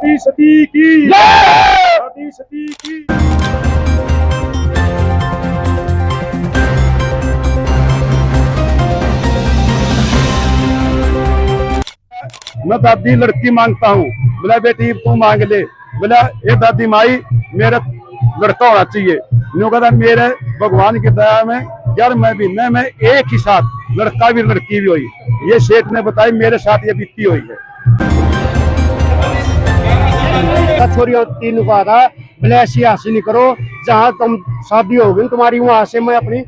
दादी सती की, दादी सती की। मैं दादी लड़की मांगता हूँ, बोला बेटी तू मांग ले। बोला ये दादी माई मेरा लड़का होना चाहिए। न्यू कहता मेरे भगवान की दया में यार मैं भी न मैं एक ही साथ लड़का भी लड़की भी हुई। ये सेठ ने बताई मेरे साथ ये बीती हुई है। छोरी तीन को आता बोले ऐसी हासिल नहीं करो, जहाँ तुम शादी होगी तुम्हारी वहां से मैं अपनी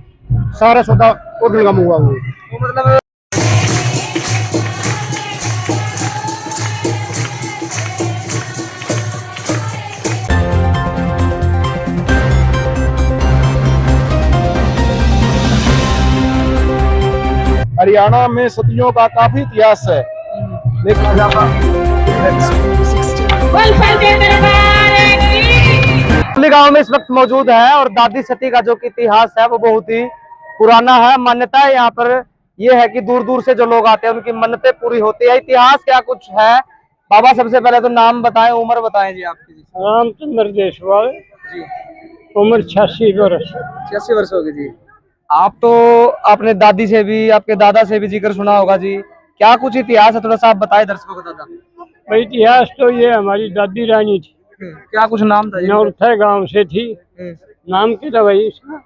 सारा सौदा होटल का मंगवाऊंगी। मतलब हरियाणा में सदियों का काफी इतिहास है। गांव में इस वक्त मौजूद है और दादी सती का जो इतिहास है वो बहुत ही पुराना है। मान्यता है यहाँ पर ये है कि दूर दूर से जो लोग आते हैं उनकी मन्नतें पूरी होती है। इतिहास क्या कुछ है बाबा? सबसे पहले तो नाम बताएं, उम्र बताएं जी आपकी। रामचंद्र जायसवाल जी, उम्र 86 वर्ष। 86 वर्ष हो गए जी। आप तो अपने दादी से भी आपके दादा से भी जिक्र सुना होगा जी, क्या कुछ इतिहास है थोड़ा सा आप बताएं दर्शकों को। दादा भाई इतिहास तो ये हमारी दादी रानी थी, क्या कुछ नाम था नौरथा गांव से थी। नाम क्या था भाई इसका?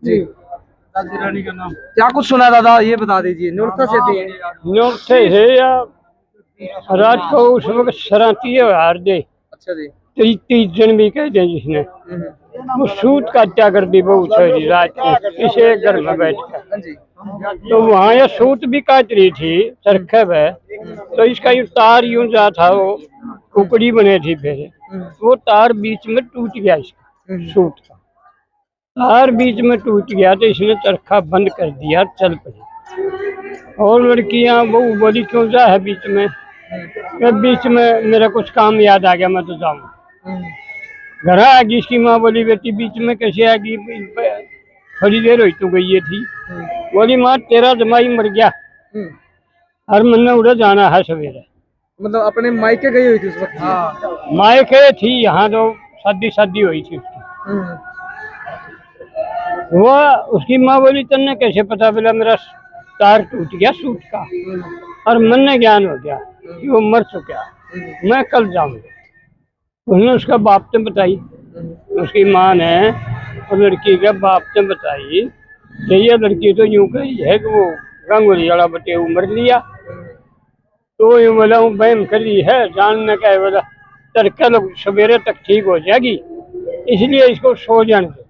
जी, दादी रानी का नाम क्या कुछ सुना दादा ये बता दीजिए। नौरथा से थी? नौरथे है या रात को उस वक्त सराती हार दे। अच्छा जी। 30 जन भी कहते हैं जिसने वो सूत काटा कर दी बहुत सारी रात को किसी एक घर में बैठ कर। तो वहाँ ये सूत भी काट रही थी सरखे में, तो इसका ये तार यूं जा था, वो कुकड़ी बने थी फिर वो तार बीच में टूट गया। इसका सूत का तार बीच में टूट गया तो इसने चरखा बंद कर दिया, चल पड़ी। और लड़कियां वो बोली क्यों जा है बीच में? बीच में मेरा कुछ काम याद आ गया, मैं तो जाऊँ। घर आ गई इसकी माँ, बोली बेटी बीच में कैसे आ गई? थोड़ी देर हुई तो गई थी। बोली माँ तेरा जमाई मर गया और मैंने उड़े जाना है सवेरे। मतलब अपने मायके गई हुई थी उस वक्त? हाँ मायके थी, यहाँ तो शादी हुई थी उसकी। वो उसकी माँ बोली तन्ने कैसे पता? बोला मेरा तार टूट गया सूट का और मन में ज्ञान हो गया कि वो मर चुका, मैं कल जाऊंगा। उसने उसका बाप ने बताई, उसकी माँ ने और लड़की के बाप ने बताई कि ये लड़की तो यूं कही है कि वो गंगोली वाला बटे मर लिया। तो यूं बोला हूँ बहम करी है जानने का है, बोला तड़के लोग सवेरे तक ठीक हो जाएगी इसलिए इसको सो जाने दो।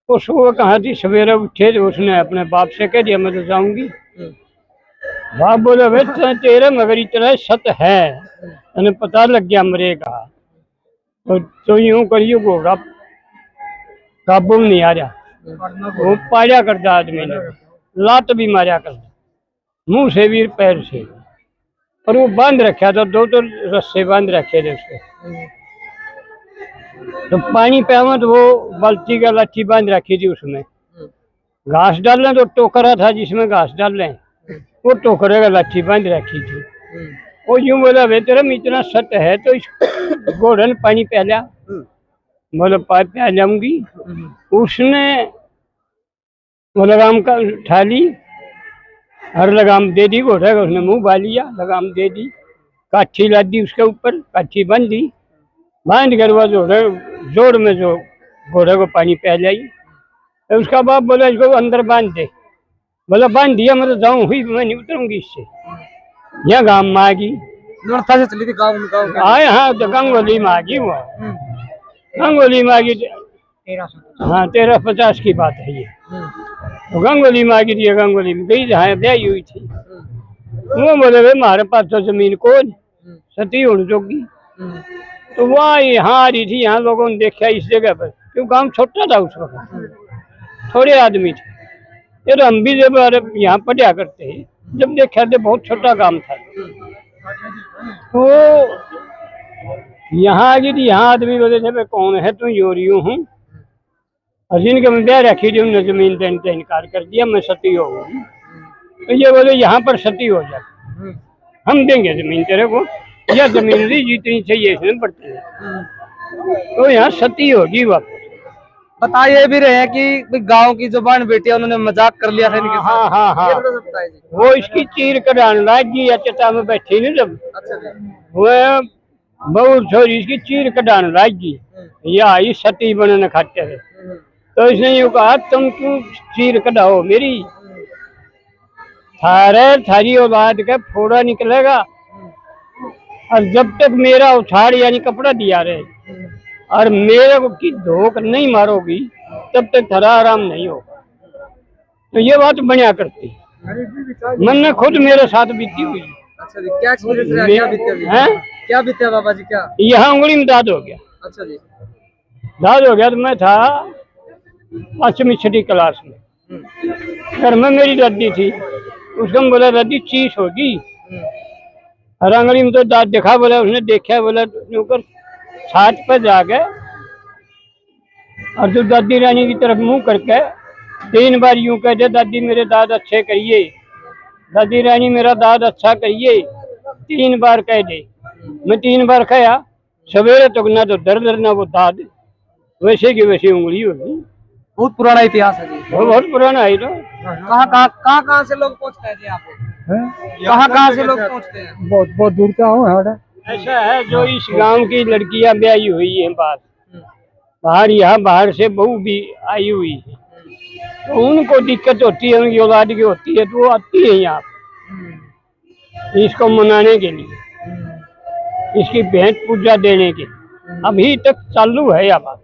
वो सो कहाँ थी, सवेरे उठे तो उसने अपने बाप से कह दिया मैं तो जाऊंगी। बाप बोले भाई तेरे मगर इतना सत है, उन्हें पता लग गया मरेगा तो यूं करियो घोड़ा काबू में नहीं आ रहा। वो पाया करता आदमी ने, लात भी मारा करता मुंह से भी पैर से, और वो बांध रखा था, दो तो रस्से बांध रखे थे उसके। तो पानी पियावा तो वो बाल्टी का लाठी बांध रखी थी, उसमें घास डालना तो टोकरा था जिसमें घास डाल रहे, वो टोकरे का लाठी बांध रखी थी। वो यूं बोला भाई तेरा में इतना सत्य है तो इस घोड़े ने पानी पिला। बोला पिला जाऊंगी। उसने वो लगाम का उठा ली और लगाम दे दी घोड़े का, उसने मुंह बाल लिया, लगाम दे दी, काठी ला दी उसके ऊपर, काठी बांध दी, बांध कर वो जोड़ में जो घोड़े को पानी पिलाई। उसका बाप बोला इसको अंदर बांध दे। बोला बांध दिया, मैं तो जाऊँ हुई, मैं नहीं उतरूंगी इससे। यह गांव में आ गई, नौरथा से चली थी गाँव आए हाँ तो गंगोली में आ गई। वो गंगोली में आ गई, 1350 की बात है ये। तो गंगोली में आ गई थी, गंगोली में गई जहाँ ब्याही हुई थी। वो बोले भाई हमारे पास तो जमीन कौन सती उड़ जोगी। तो वहाँ यहाँ आ रही थी, यहाँ लोगों ने देखा इस जगह पर, क्यों गांव छोटा था उस वक्त, थोड़े आदमी थे। ये तो हम भी जब यहाँ पढ़ा करते हैं, जब देखा थे बहुत छोटा गांव था। तो यहाँ आ गई थी, यहाँ आदमी बोले थे भाई कौन है तू? योरियो हूँ, और जिनके मैं ब्याह रखी थी उन्होंने जमीन देने से इनकार कर दिया, मैं सती हो गई। तो ये बोले यहाँ पर सती हो जाए, हम देंगे जमीन तेरे को। या जमीन ली जितनी चाहिए इसमें बढ़ती है, तो यहाँ सती होगी वापस। बता ये भी रहे हैं कि गांव की जो बहन बेटी है उन्होंने मजाक कर लिया था इनके साथ। हाँ हाँ हाँ, ये थोड़ा सा बताइए जी। वो इसकी चीर कढ़ाने लागी या चटा में बैठी नहीं जब अच्छा जी। वो बहुत छोरी इसकी चीर कढ़ाने लागी, या इस सती बनने खाते है। तो इसने यूँ कहा तुम क्यों चीर कढ़ाओ मेरी, थारी औलाद का फोड़ा निकलेगा, और जब तक मेरा उछाड़ यानी कपड़ा दिया रहे और मेरे को की धोख नहीं मारोगी तब तक थारा आराम नहीं होगा। तो ये बात बढ़िया करती, मन ने खुद मेरे साथ बीती हुई। अच्छा जी, क्या एक्सपीरियंस रहा, क्या बीते अभी? हैं? क्या बीते बाबा जी, क्या? यहाँ उंगली में दाद हो गया। अच्छा जी। दाद हो गया तो मैं था 5वीं 6वीं क्लास में, घर में मेरी दादी थी, उसको बोला दादी चीज होगी, और अंगली में तो दांत देखा, बोला उसने देखा, बोला ऊपर छात पर जाके और जो दादी रानी की तरफ मुंह करके 3 बार यूं कह दे दादी मेरे दांत अच्छे करिए, दादी रानी मेरा दांत अच्छा करिए, 3 बार कह दे। मैं 3 बार कहा, सवेरे तक ना तो दर्द ना वो दांत, वैसे की वैसी उंगली होगी। बहुत पुराना इतिहास है जी। वो बहुत पुराना है। तो कहाँ से लोग पहुँचते हैं जी यहाँ पे? कहाँ से लोग पहुँचते हैं? बहुत बहुत दूर का हूँ। ऐसा है जो इस गांव की लड़कियां ब्याही हुई हैं बाहर, यहाँ बाहर से बहू भी आई हुई है, तो उनको दिक्कत होती है, उनकी औलाद की होती है, तो वो आती है यहाँ इसको मनाने के लिए, इसकी भेंट पूजा देने के लिए। अभी तक चालू है यह बात,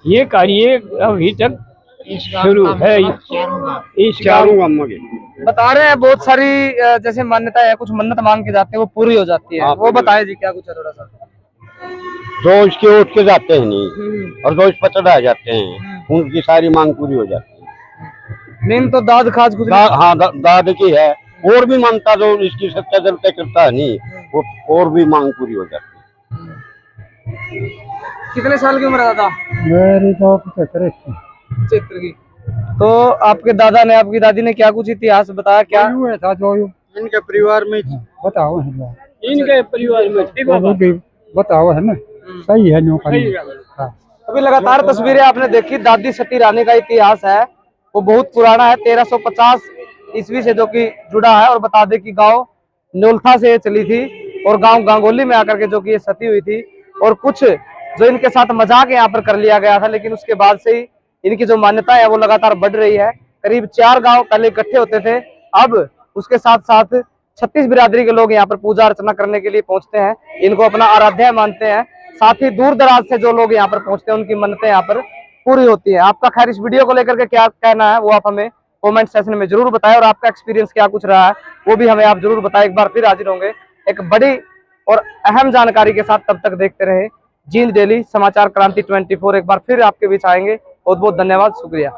ये कार्य अभी तक शुरू है इस चारों गांवों के। बता रहे हैं बहुत सारी जैसे मान्यता है, कुछ मन्नत मांग के जाते हैं वो पूरी हो जाती है। वो बताए जी क्या कुछ है थोड़ा सा। जो इसके उठ के जाते हैं नहीं और जो इस पर चढ़ा जाते हैं उनकी सारी मांग पूरी हो जाती है। मेन तो दाद खाज कुछ हाँ दाद की है, और भी मानता जो इसकी सत्या जलते करता है नहीं वो और भी मांग पूरी हो जाती है। कितने साल की उम्र है दादा? मेरी तो 75 75 की। तो आपके दादा ने आपकी दादी ने क्या कुछ इतिहास बताया क्या? था जो इनके परिवार में बताओ है, इनके परिवार में बताओ है ना, सही है न्यू अभी लगातार तस्वीरें आपने देखी। दादी सती रानी का इतिहास है वो बहुत पुराना है, 1350 ईस्वी से जो कि जुड़ा है। और बता दें कि गांव न्योलथा से चली थी और गांव गांगोली में आकर के जो कि ये सती हुई थी। और कुछ जो इनके साथ मजाक यहाँ पर कर लिया गया था, लेकिन उसके बाद से ही इनकी जो मान्यता है वो लगातार बढ़ रही है। करीब 4 गांव पहले इकट्ठे होते थे, अब उसके साथ साथ 36 बिरादरी के लोग यहाँ पर पूजा अर्चना करने के लिए पहुंचते हैं, इनको अपना आराध्य मानते हैं। साथ ही दूर दराज से जो लोग यहाँ पर पहुंचते हैं उनकी मन्नतें यहाँ पर पूरी होती है। आपका खैर इस वीडियो को लेकर के क्या कहना है वो आप हमें कमेंट सेक्शन में जरूर बताएं, और आपका एक्सपीरियंस क्या कुछ रहा है वो भी हमें आप जरूर बताएं। एक बार फिर हाजिर होंगे एक बड़ी और अहम जानकारी के साथ, तब तक देखते रहे जींद डेली समाचार क्रांति 24। एक बार फिर आपके बीच आएंगे। बहुत बहुत धन्यवाद, शुक्रिया।